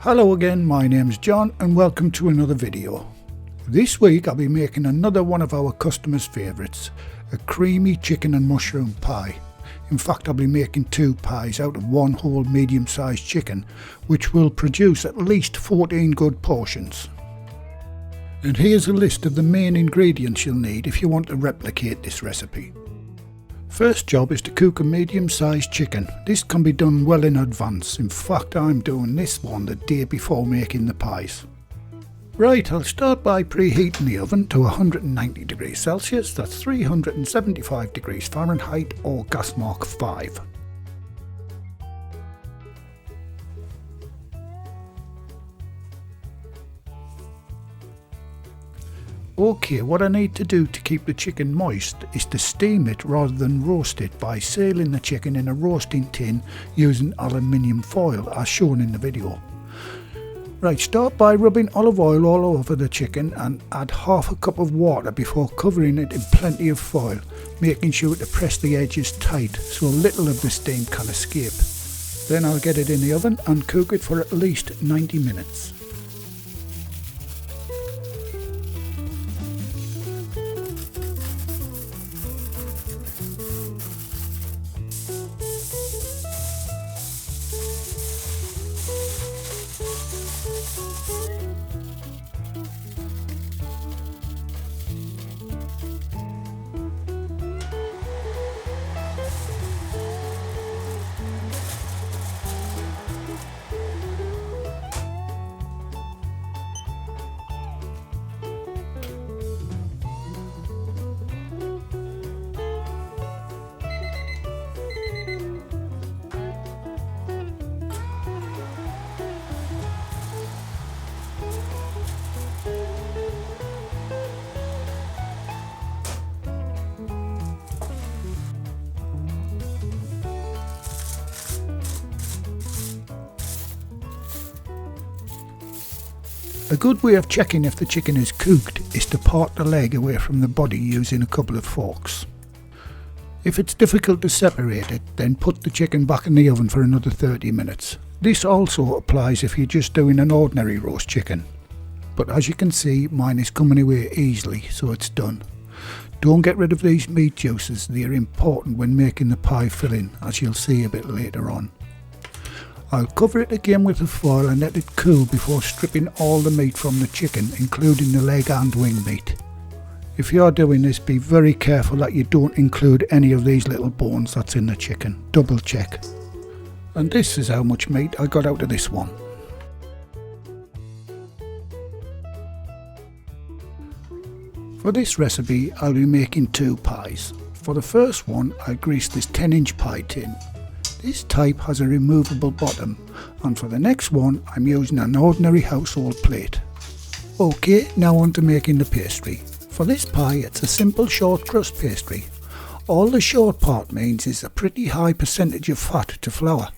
Hello again, my name's John and welcome to another video. This week I'll be making another one of our customers' favourites, a creamy chicken and mushroom pie. In fact, I'll be making two pies out of one whole medium-sized chicken, which will produce at least 14 good portions. And here's a list of the main ingredients you'll need if you want to replicate this recipe. First job is to cook a medium-sized chicken. This can be done well in advance. In fact, I'm doing this one the day before making the pies. Right, I'll start by preheating the oven to 190 degrees Celsius, that's 375 degrees Fahrenheit or gas mark 5. Okay, what I need to do to keep the chicken moist is to steam it rather than roast it by sealing the chicken in a roasting tin using aluminium foil as shown in the video. Right, start by rubbing olive oil all over the chicken and add half a cup of water before covering it in plenty of foil, making sure to press the edges tight so little of the steam can escape. Then I'll get it in the oven and cook it for at least 90 minutes. A good way of checking if the chicken is cooked is to part the leg away from the body using a couple of forks. If it's difficult to separate it, then put the chicken back in the oven for another 30 minutes. This also applies if you're just doing an ordinary roast chicken. But as you can see, mine is coming away easily, so it's done. Don't get rid of these meat juices, they are important when making the pie filling, as you'll see a bit later on. I'll cover it again with a foil and let it cool before stripping all the meat from the chicken, including the leg and wing meat. If you're doing this, be very careful that you don't include any of these little bones that's in the chicken. Double check. And this is how much meat I got out of this one. For this recipe, I'll be making two pies. For the first one, I greased this 10-inch pie tin. This type has a removable bottom, and for the next one I'm using an ordinary household plate. Okay, now on to making the pastry. For this pie it's a simple short crust pastry. All the short part means is a pretty high percentage of fat to flour.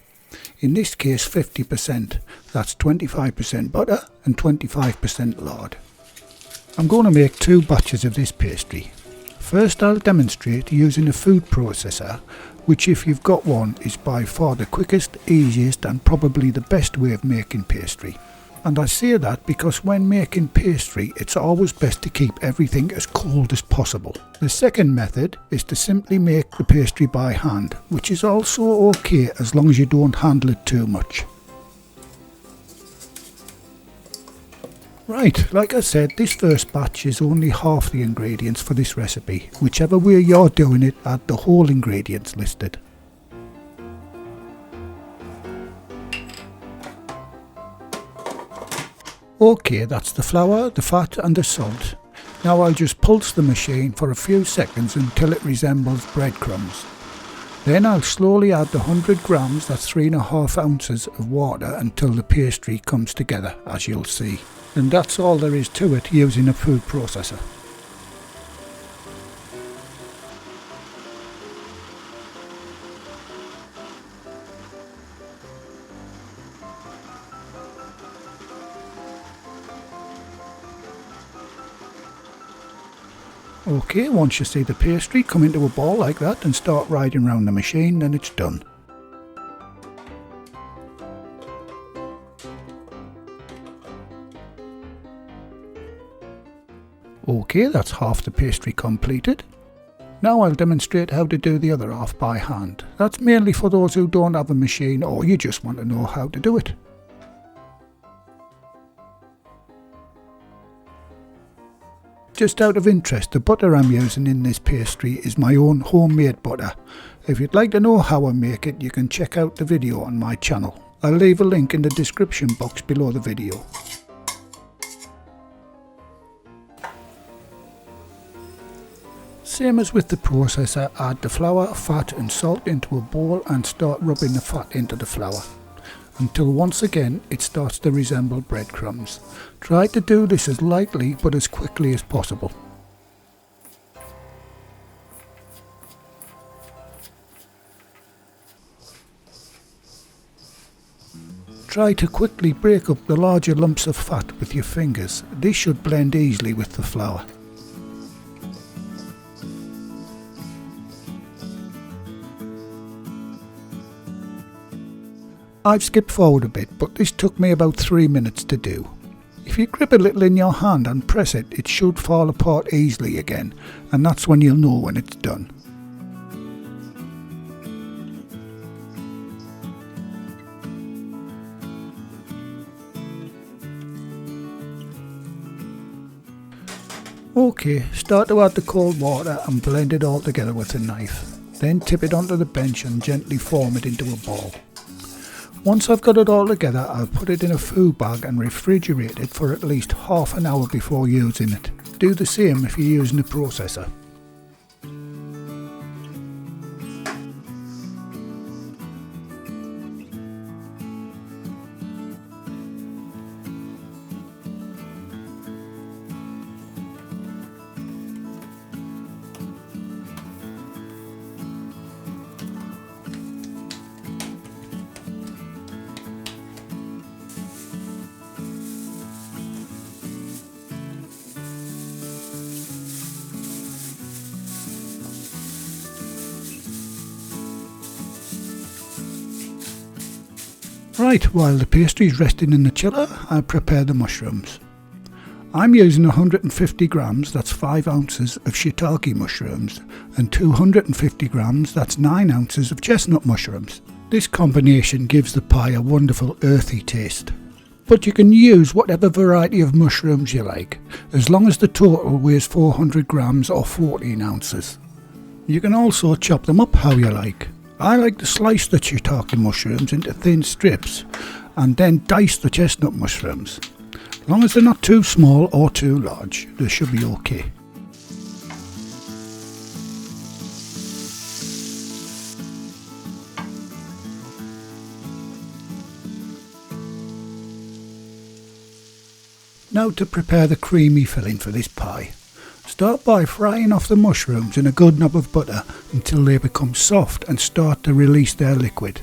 In this case 50%, that's 25% butter and 25% lard. I'm going to make two batches of this pastry. First I'll demonstrate using a food processor, which if you've got one is by far the quickest, easiest and probably the best way of making pastry. And I say that because when making pastry it's always best to keep everything as cold as possible. The second method is to simply make the pastry by hand, which is also okay as long as you don't handle it too much. Right, like I said, this first batch is only half the ingredients for this recipe. Whichever way you're doing it, add the whole ingredients listed. Okay, that's the flour, the fat and the salt. Now I'll just pulse the machine for a few seconds until it resembles breadcrumbs. Then I'll slowly add the 100 grams, that's 3.5 ounces of water until the pastry comes together, as you'll see. And that's all there is to it using a food processor. Okay, once you see the pastry come into a ball like that and start riding around the machine, then it's done. Okay, that's half the pastry completed. Now I'll demonstrate how to do the other half by hand. That's mainly for those who don't have a machine or you just want to know how to do it. Just out of interest, the butter I'm using in this pastry is my own homemade butter. If you'd like to know how I make it, you can check out the video on my channel. I'll leave a link in the description box below the video. Same as with the processor, add the flour, fat and salt into a bowl and start rubbing the fat into the flour until once again it starts to resemble breadcrumbs. Try to do this as lightly but as quickly as possible. Try to quickly break up the larger lumps of fat with your fingers. This should blend easily with the flour. I've skipped forward a bit, but this took me about 3 minutes to do. If you grip a little in your hand and press it, it should fall apart easily again, and that's when you'll know when it's done. Okay, start to add the cold water and blend it all together with a knife. Then tip it onto the bench and gently form it into a ball. Once I've got it all together, I'll put it in a food bag and refrigerate it for at least half an hour before using it. Do the same if you're using a processor. Right, while the pastry is resting in the chiller, I'll prepare the mushrooms. I'm using 150 grams, that's 5 ounces of shiitake mushrooms, and 250 grams, that's 9 ounces of chestnut mushrooms. This combination gives the pie a wonderful earthy taste. But you can use whatever variety of mushrooms you like, as long as the total weighs 400 grams or 14 ounces. You can also chop them up how you like. I like to slice the shiitake mushrooms into thin strips and then dice the chestnut mushrooms. As long as they're not too small or too large, they should be okay. Now to prepare the creamy filling for this pie. Start by frying off the mushrooms in a good knob of butter until they become soft and start to release their liquid.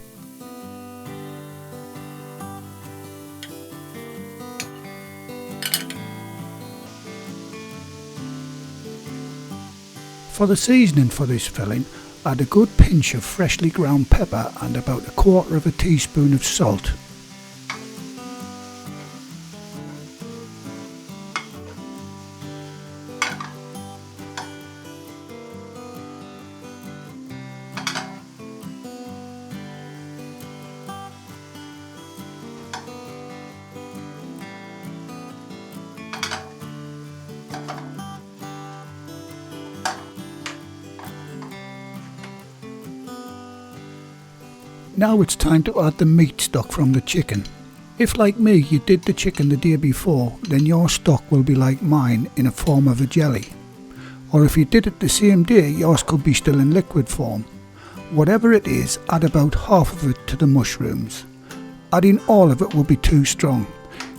For the seasoning for this filling, add a good pinch of freshly ground pepper and about 1/4 teaspoon of salt. Now it's time to add the meat stock from the chicken. If, like me, you did the chicken the day before, then your stock will be like mine in a form of a jelly. Or if you did it the same day, yours could be still in liquid form. Whatever it is, add about half of it to the mushrooms. Adding all of it will be too strong.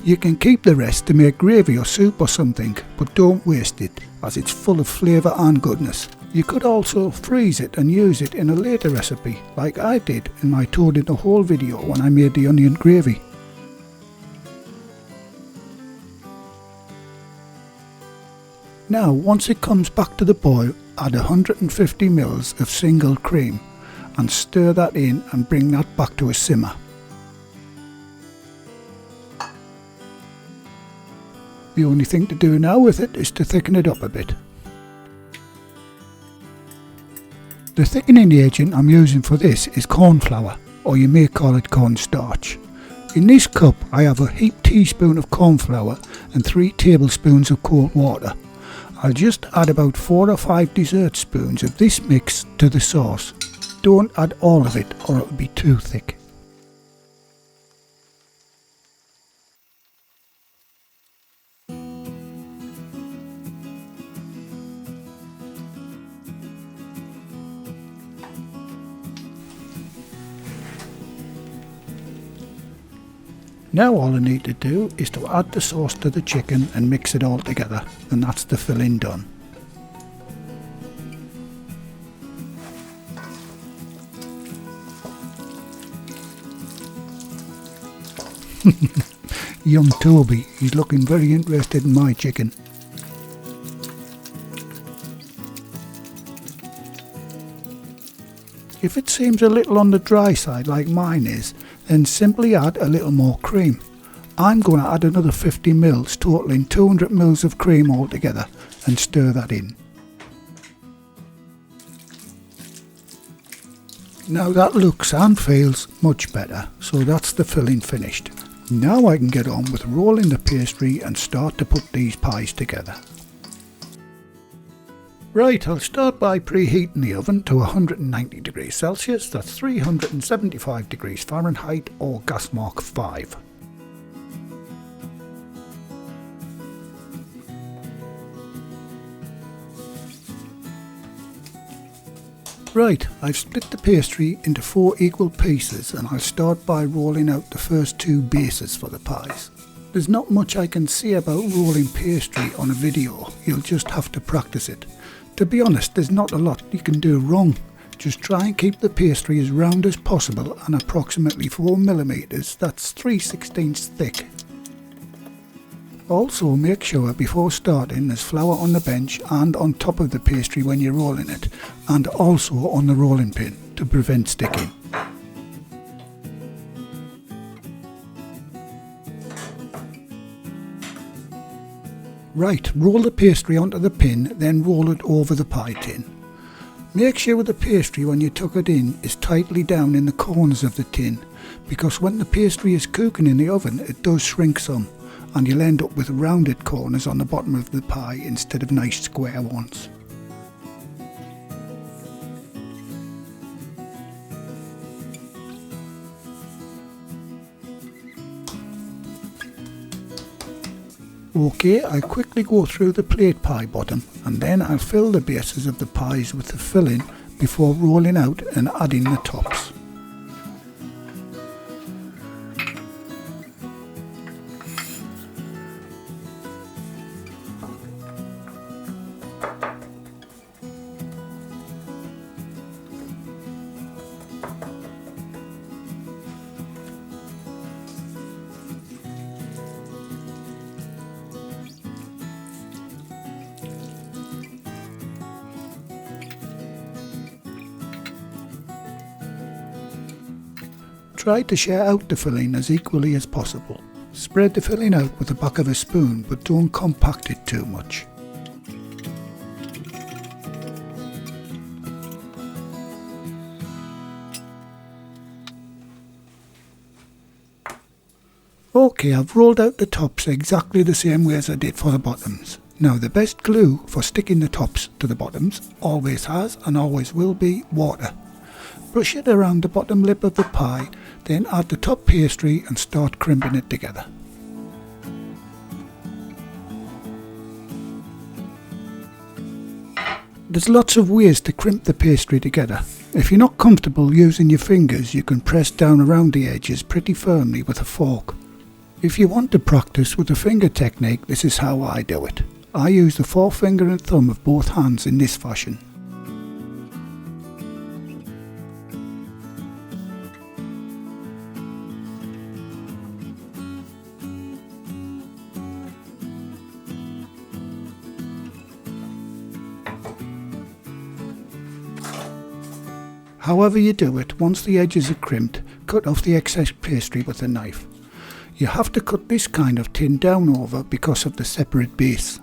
You can keep the rest to make gravy or soup or something, but don't waste it, as it's full of flavour and goodness. You could also freeze it and use it in a later recipe, like I did in my toad in the hole video when I made the onion gravy. Now, once it comes back to the boil, add 150 ml of single cream and stir that in and bring that back to a simmer. The only thing to do now with it is to thicken it up a bit. The thickening agent I'm using for this is corn flour, or you may call it cornstarch. In this cup I have a heaped teaspoon of corn flour and 3 tablespoons of cold water. I'll just add about 4 or 5 dessert spoons of this mix to the sauce. Don't add all of it or it'll be too thick. Now all I need to do is to add the sauce to the chicken and mix it all together, and that's the filling done. Young Toby, he's looking very interested in my chicken. If it seems a little on the dry side like mine is, then simply add a little more cream. I'm going to add another 50 ml, totaling 200 ml of cream altogether, and stir that in. Now that looks and feels much better, so that's the filling finished. Now I can get on with rolling the pastry and start to put these pies together. Right, I'll start by preheating the oven to 190 degrees Celsius, that's 375 degrees Fahrenheit or gas mark 5. Right, I've split the pastry into 4 equal pieces and I'll start by rolling out the first 2 bases for the pies. There's not much I can say about rolling pastry on a video, you'll just have to practice it. To be honest, there's not a lot you can do wrong. Just try and keep the pastry as round as possible and approximately 4mm, that's 3/16 thick. Also make sure before starting there's flour on the bench and on top of the pastry when you're rolling it, and also on the rolling pin to prevent sticking. Right, roll the pastry onto the pin, then roll it over the pie tin. Make sure the pastry when you tuck it in is tightly down in the corners of the tin, because when the pastry is cooking in the oven it does shrink some, and you'll end up with rounded corners on the bottom of the pie instead of nice square ones. Okay, I quickly go through the plate pie bottom and then I'll fill the bases of the pies with the filling before rolling out and adding the tops. Try to share out the filling as equally as possible. Spread the filling out with the back of a spoon, but don't compact it too much. Okay, I've rolled out the tops exactly the same way as I did for the bottoms. Now the best glue for sticking the tops to the bottoms always has and always will be water. Brush it around the bottom lip of the pie, then add the top pastry and start crimping it together. There's lots of ways to crimp the pastry together. If you're not comfortable using your fingers, you can press down around the edges pretty firmly with a fork. If you want to practice with the finger technique, this is how I do it. I use the forefinger and thumb of both hands in this fashion. However you do it, once the edges are crimped, cut off the excess pastry with a knife. You have to cut this kind of tin down over because of the separate base.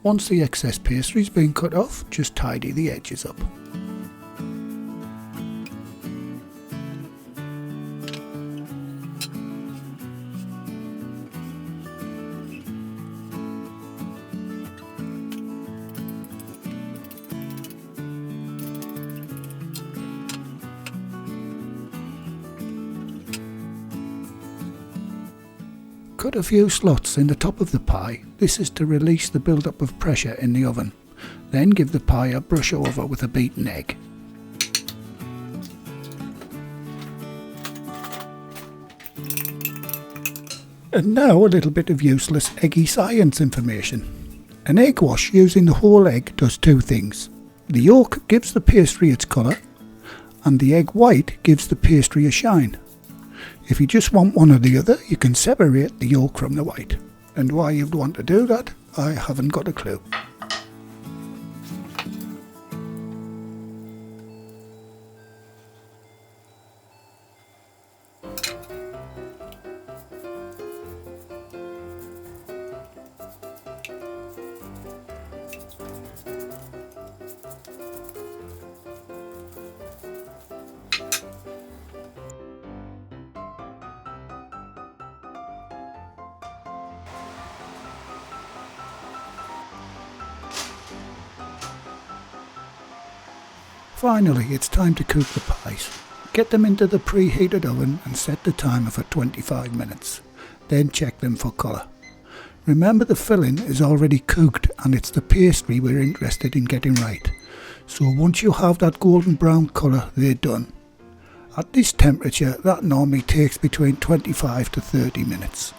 Once the excess pastry's been cut off, just tidy the edges up. Cut a few slots in the top of the pie. This is to release the build-up of pressure in the oven. Then give the pie a brush over with a beaten egg. And now a little bit of useless eggy science information. An egg wash using the whole egg does two things. The yolk gives the pastry its colour, and the egg white gives the pastry a shine. If you just want one or the other, you can separate the yolk from the white. And why you'd want to do that, I haven't got a clue. Finally, it's time to cook the pies. Get them into the preheated oven and set the timer for 25 minutes. Then check them for colour. Remember, the filling is already cooked and it's the pastry we're interested in getting right. So once you have that golden brown colour, they're done. At this temperature, that normally takes between 25 to 30 minutes.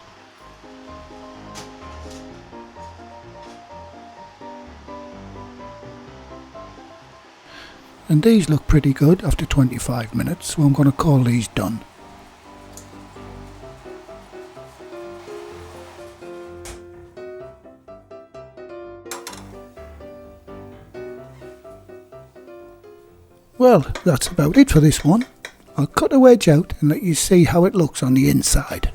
And these look pretty good after 25 minutes, so I'm going to call these done. Well, that's about it for this one. I'll cut a wedge out and let you see how it looks on the inside.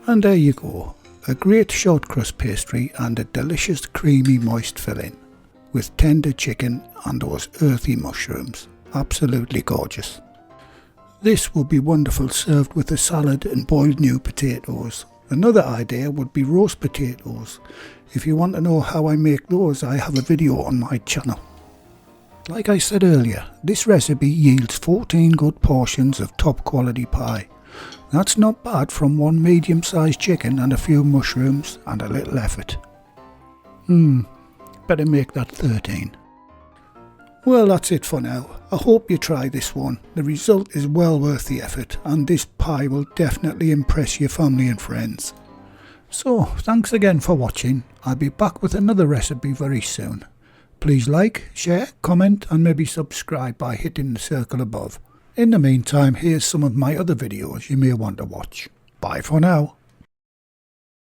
And there you go, a great short crust pastry and a delicious creamy moist filling with tender chicken and those earthy mushrooms. Absolutely gorgeous. This would be wonderful served with a salad and boiled new potatoes. Another idea would be roast potatoes. If you want to know how I make those, I have a video on my channel. Like I said earlier, this recipe yields 14 good portions of top quality pie. That's not bad from one medium-sized chicken and a few mushrooms and a little effort. Better make that 13. Well, that's it for now. I hope you try this one. The result is well worth the effort, and this pie will definitely impress your family and friends. So, thanks again for watching. I'll be back with another recipe very soon. Please like, share, comment and maybe subscribe by hitting the circle above. In the meantime, here's some of my other videos you may want to watch. Bye for now.